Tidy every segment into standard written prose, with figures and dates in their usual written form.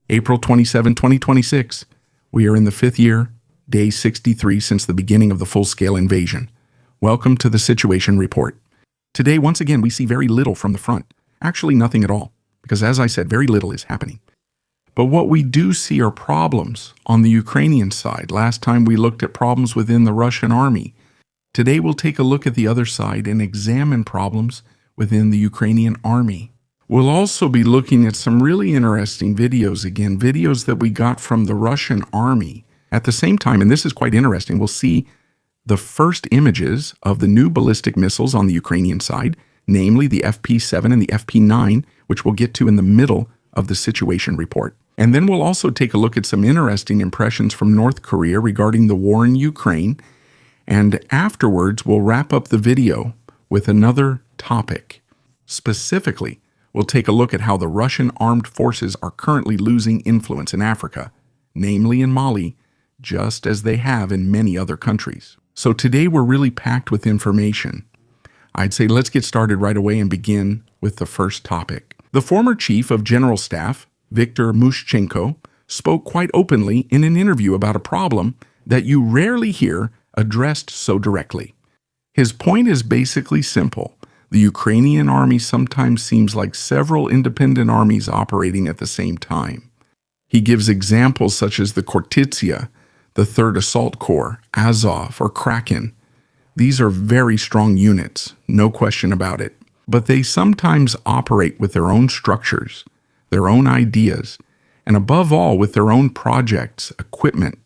April 27, 2026. We are in the 5th year, day 63 since the beginning of the full-scale invasion. Welcome to the Situation Report. Today, once again, we see very little from the front. Actually, nothing at all, because as I said, very little is happening. But what we do see are problems on the Ukrainian side. Last time we looked at problems within the Russian army. Today, we'll take a look at the other side and examine problems within the Ukrainian army. We'll also be looking at some really interesting videos, again, videos that we got from the Russian army. At the same time, and this is quite interesting, we'll see the first images of the new ballistic missiles on the Ukrainian side, namely the FP7 and the FP9, which we'll get to in the middle of the situation report. And then we'll also take a look at some interesting impressions from North Korea regarding the war in Ukraine. And afterwards, we'll wrap up the video with another topic. Specifically, we'll take a look at how the Russian armed forces are currently losing influence in Africa, namely in Mali, just as they have in many other countries. So today we're really packed with information. I'd say let's get started right away and begin with the first topic. The former Chief of General Staff, Viktor Mushchenko, spoke quite openly in an interview about a problem that you rarely hear addressed so directly. His point is basically simple. The Ukrainian army sometimes seems like several independent armies operating at the same time. He gives examples such as the Kortitsia, the 3rd Assault Corps, Azov, or Kraken. These are very strong units, no question about it. But they sometimes operate with their own structures, their own ideas, and above all with their own projects, equipment,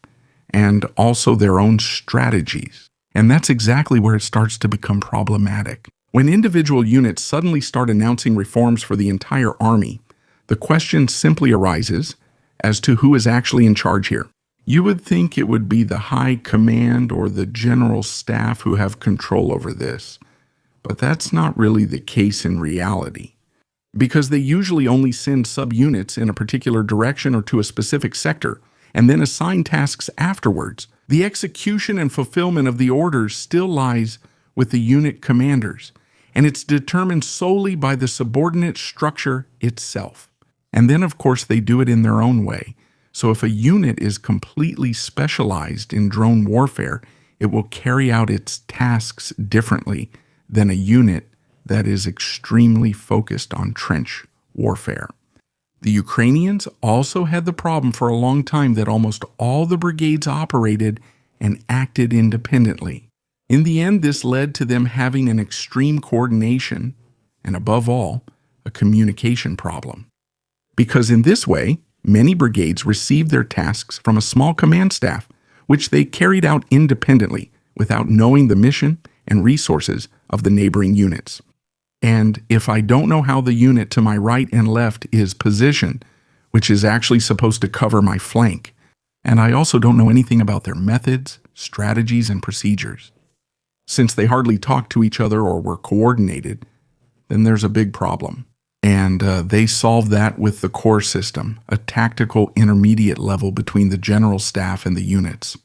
and also their own strategies. And that's exactly where it starts to become problematic. When individual units suddenly start announcing reforms for the entire army, the question simply arises as to who is actually in charge here. You would think it would be the high command or the general staff who have control over this, but that's not really the case in reality, because they usually only send subunits in a particular direction or to a specific sector, and then assign tasks afterwards. The execution and fulfillment of the orders still lies with the unit commanders, and it's determined solely by the subordinate structure itself. And then, of course, they do it in their own way. So if a unit is completely specialized in drone warfare, it will carry out its tasks differently than a unit that is extremely focused on trench warfare. The Ukrainians also had the problem for a long time that almost all the brigades operated and acted independently. In the end, this led to them having an extreme coordination and, above all, a communication problem. Because in this way, many brigades received their tasks from a small command staff, which they carried out independently without knowing the mission and resources of the neighboring units. And if I don't know how the unit to my right and left is positioned, which is actually supposed to cover my flank, and I also don't know anything about their methods, strategies, and procedures, since they hardly talked to each other or were coordinated, then there's a big problem. And they solved that with the core system, a tactical intermediate level between the general staff and the units.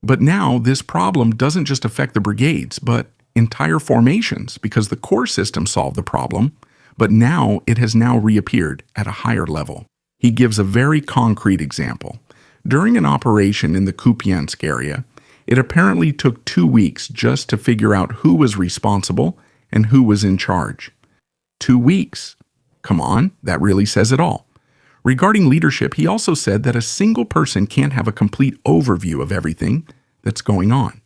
But now this problem doesn't just affect the brigades, but entire formations, because the core system solved the problem, but now it has now reappeared at a higher level. He gives a very concrete example. During an operation in the Kupiansk area, it apparently took 2 weeks just to figure out who was responsible and who was in charge. 2 weeks. Come on, that really says it all. Regarding leadership, he also said that a single person can't have a complete overview of everything that's going on.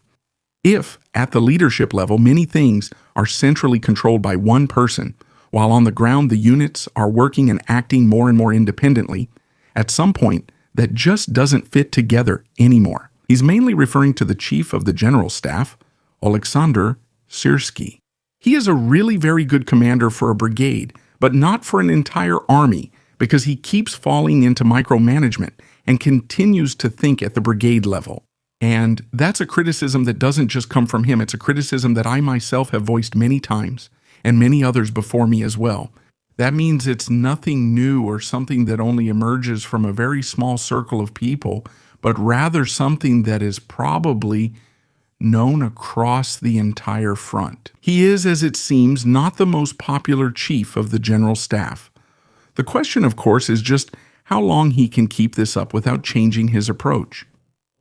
If, at the leadership level, many things are centrally controlled by one person, while on the ground the units are working and acting more and more independently, at some point that just doesn't fit together anymore. He's mainly referring to the chief of the general staff, Oleksandr Syrsky. He is a really very good commander for a brigade, but not for an entire army, because he keeps falling into micromanagement and continues to think at the brigade level. And that's a criticism that doesn't just come from him. It's a criticism that I myself have voiced many times, and many others before me as well. That means it's nothing new or something that only emerges from a very small circle of people, but rather something that is probably known across the entire front. He is, as it seems, not the most popular chief of the general staff. The question, of course, is just how long he can keep this up without changing his approach.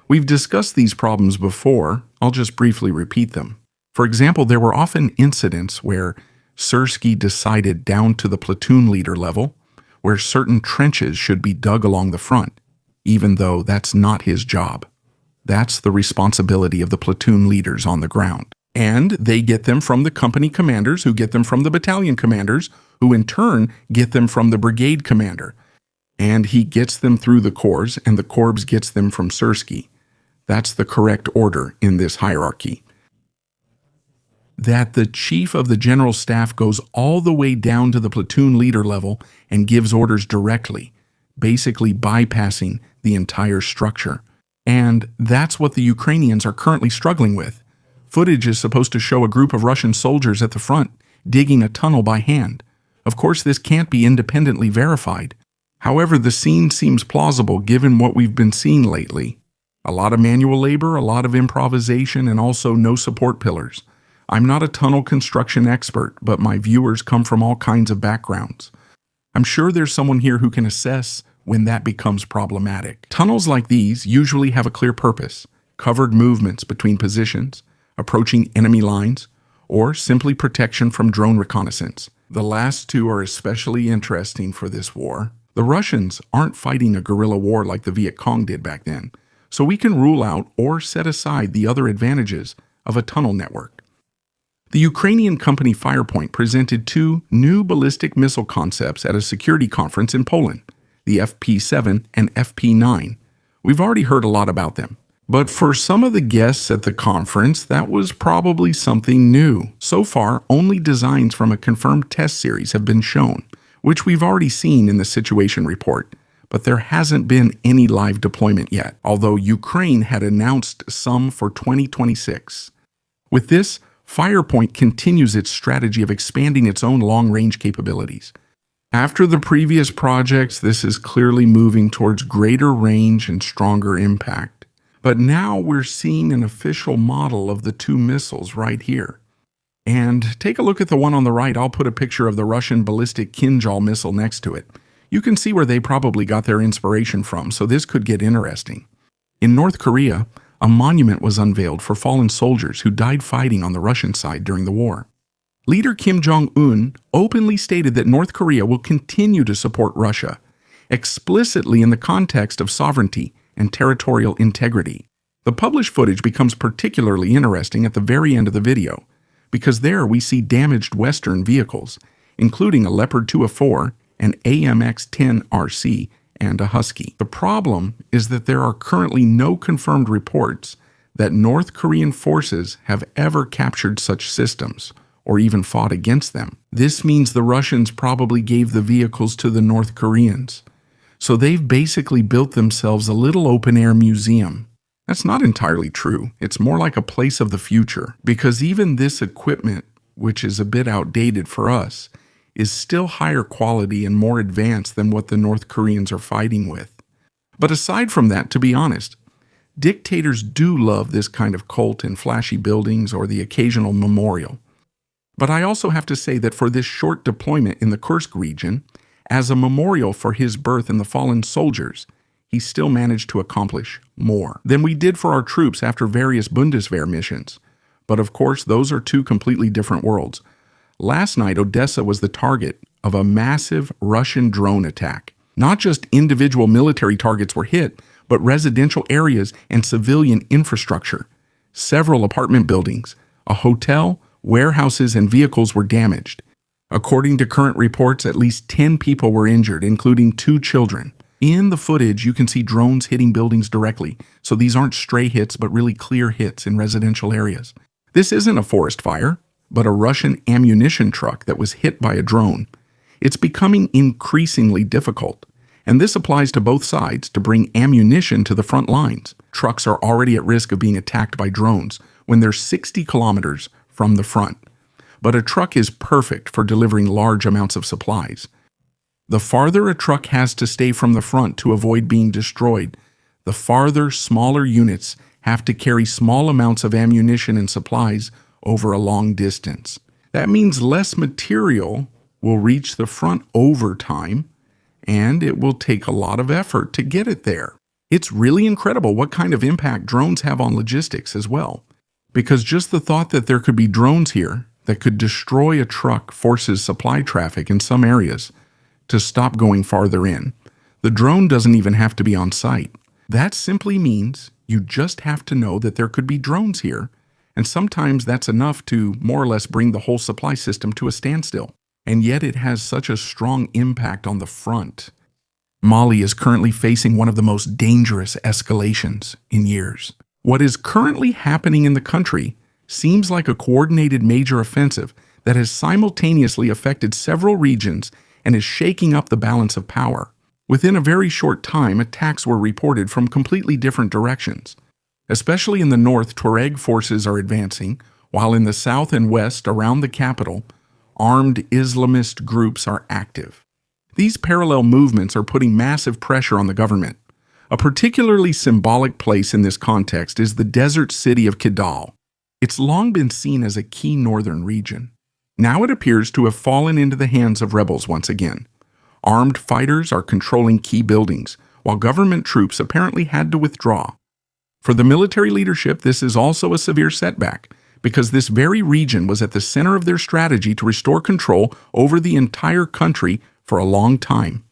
We've discussed these problems before. I'll just briefly repeat them. For example, there were often incidents where Syrskyi decided down to the platoon leader level where certain trenches should be dug along the front, even though that's not his job. That's the responsibility of the platoon leaders on the ground. And they get them from the company commanders, who get them from the battalion commanders, who in turn get them from the brigade commander. And he gets them through the corps, and the corps gets them from Syrskyi. That's the correct order in this hierarchy. That the chief of the general staff goes all the way down to the platoon leader level and gives orders directly, basically bypassing the entire structure. And that's what the Ukrainians are currently struggling with. Footage is supposed to show a group of Russian soldiers at the front digging a tunnel by hand. Of course, this can't be independently verified. However, the scene seems plausible given what we've been seeing lately. A lot of manual labor, a lot of improvisation, and also no support pillars. I'm not a tunnel construction expert, but my viewers come from all kinds of backgrounds. I'm sure there's someone here who can assess when that becomes problematic. Tunnels like these usually have a clear purpose: covered movements between positions, approaching enemy lines, or simply protection from drone reconnaissance. The last two are especially interesting for this war. The Russians aren't fighting a guerrilla war like the Viet Cong did back then, so we can rule out or set aside the other advantages of a tunnel network. The Ukrainian company Firepoint presented two new ballistic missile concepts at a security conference in Poland, the FP7 and FP9. We've already heard a lot about them. But for some of the guests at the conference, that was probably something new. So far, only designs from a confirmed test series have been shown, which we've already seen in the situation report. But there hasn't been any live deployment yet, although Ukraine had announced some for 2026. With this, Firepoint continues its strategy of expanding its own long-range capabilities. After the previous projects, this is clearly moving towards greater range and stronger impact. But now we're seeing an official model of the two missiles right here. And take a look at the one on the right. I'll put a picture of the Russian Ballistic Kinjal missile next to it. You can see where they probably got their inspiration from, so this could get interesting. In North Korea, a monument was unveiled for fallen soldiers who died fighting on the Russian side during the war. Leader Kim Jong-un openly stated that North Korea will continue to support Russia, explicitly in the context of sovereignty and territorial integrity. The published footage becomes particularly interesting at the very end of the video, because there we see damaged Western vehicles, including a Leopard 2A4, an AMX-10 RC, and a Husky. The problem is that there are currently no confirmed reports that North Korean forces have ever captured such systems or even fought against them. This means the Russians probably gave the vehicles to the North Koreans. So they've basically built themselves a little open-air museum. That's not entirely true. It's more like a place of the future, because even this equipment, which is a bit outdated for us, is still higher quality and more advanced than what the North Koreans are fighting with. But aside from that, to be honest, dictators do love this kind of cult and flashy buildings or the occasional memorial. But I also have to say that for this short deployment in the Kursk region, as a memorial for his birth and the fallen soldiers, he still managed to accomplish more than we did for our troops after various Bundeswehr missions. But of course, those are two completely different worlds. Last night, Odessa was the target of a massive Russian drone attack. Not just individual military targets were hit, but residential areas and civilian infrastructure. Several apartment buildings, a hotel, warehouses, and vehicles were damaged. According to current reports, at least 10 people were injured, including 2 children. In the footage, you can see drones hitting buildings directly, so these aren't stray hits, but really clear hits in residential areas. This isn't a forest fire, but a Russian ammunition truck that was hit by a drone. It's becoming increasingly difficult, and this applies to both sides, to bring ammunition to the front lines. Trucks are already at risk of being attacked by drones when they're 60 kilometers from the front. But a truck is perfect for delivering large amounts of supplies. The farther a truck has to stay from the front to avoid being destroyed, the farther smaller units have to carry small amounts of ammunition and supplies over a long distance. That means less material will reach the front over time, and it will take a lot of effort to get it there. It's really incredible what kind of impact drones have on logistics as well, because just the thought that there could be drones here that could destroy a truck forces supply traffic in some areas to stop going farther in. The drone doesn't even have to be on site. That simply means you just have to know that there could be drones here, and sometimes that's enough to more or less bring the whole supply system to a standstill. And yet it has such a strong impact on the front. Mali is currently facing one of the most dangerous escalations in years. What is currently happening in the country seems like a coordinated major offensive that has simultaneously affected several regions and is shaking up the balance of power. Within a very short time, attacks were reported from completely different directions. Especially in the north, Tuareg forces are advancing, while in the south and west, around the capital, armed Islamist groups are active. These parallel movements are putting massive pressure on the government. A particularly symbolic place in this context is the desert city of Kidal. It's long been seen as a key northern region. Now it appears to have fallen into the hands of rebels once again. Armed fighters are controlling key buildings, while government troops apparently had to withdraw. For the military leadership, this is also a severe setback, because this very region was at the center of their strategy to restore control over the entire country for a long time.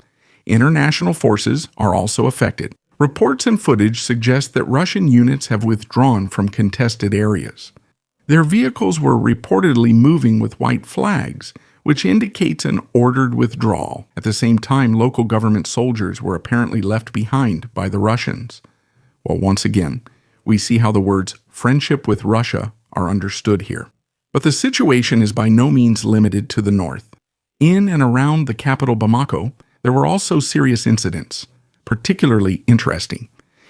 International forces are also affected. Reports and footage suggest that Russian units have withdrawn from contested areas. Their vehicles were reportedly moving with white flags, which indicates an ordered withdrawal. At the same time, local government soldiers were apparently left behind by the Russians. Well, once again, we see how the words friendship with Russia are understood here. But the situation is by no means limited to the north. In and around the capital Bamako, there were also serious incidents, particularly interesting.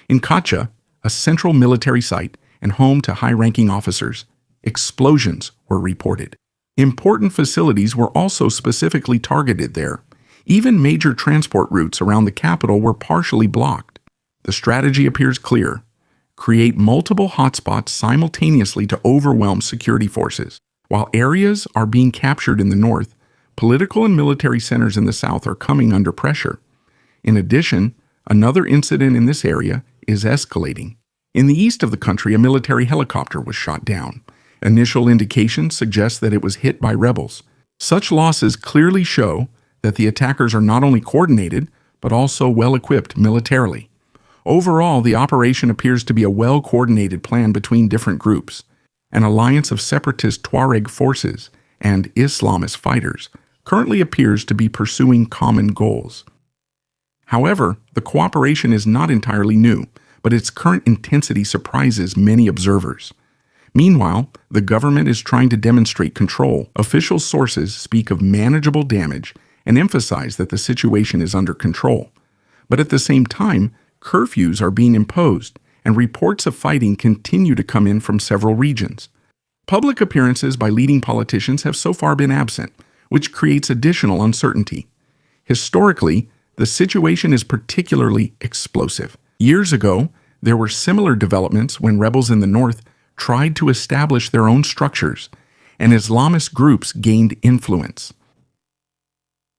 In Kacha, a central military site and home to high-ranking officers, explosions were reported. Important facilities were also specifically targeted there. Even major transport routes around the capital were partially blocked. The strategy appears clear. Create multiple hotspots simultaneously to overwhelm security forces. While areas are being captured in the north, political and military centers in the south are coming under pressure. In addition, another incident in this area is escalating. In the east of the country, a military helicopter was shot down. Initial indications suggest that it was hit by rebels. Such losses clearly show that the attackers are not only coordinated, but also well-equipped militarily. Overall, the operation appears to be a well-coordinated plan between different groups. An alliance of separatist Tuareg forces and Islamist fighters currently appears to be pursuing common goals. However, the cooperation is not entirely new, but its current intensity surprises many observers. Meanwhile, the government is trying to demonstrate control. Official sources speak of manageable damage and emphasize that the situation is under control. But at the same time, curfews are being imposed, and reports of fighting continue to come in from several regions. Public appearances by leading politicians have so far been absent, which creates additional uncertainty. Historically, the situation is particularly explosive. Years ago, there were similar developments when rebels in the north tried to establish their own structures, and Islamist groups gained influence.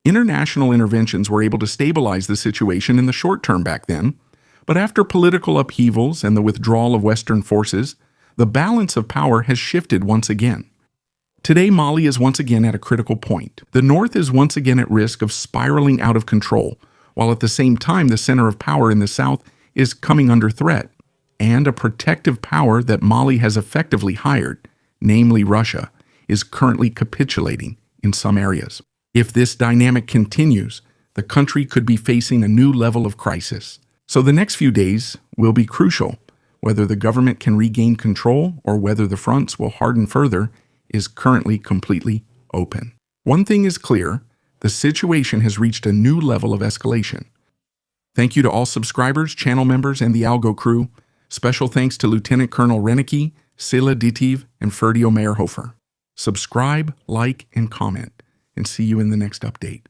International interventions were able to stabilize the situation in the short term back then, but after political upheavals and the withdrawal of Western forces, the balance of power has shifted once again. Today, Mali is once again at a critical point. The north is once again at risk of spiraling out of control, while at the same time the center of power in the south is coming under threat, and a protective power that Mali has effectively hired, namely Russia, is currently capitulating in some areas. If this dynamic continues, the country could be facing a new level of crisis. So the next few days will be crucial. Whether the government can regain control or whether the fronts will harden further is currently completely open. One thing is clear, the situation has reached a new level of escalation. Thank you to all subscribers, channel members, and the Algo crew. Special thanks to Lieutenant Colonel Renicky, Sila Ditiv, and Ferdio Meyerhofer. Subscribe, like, and comment, and see you in the next update.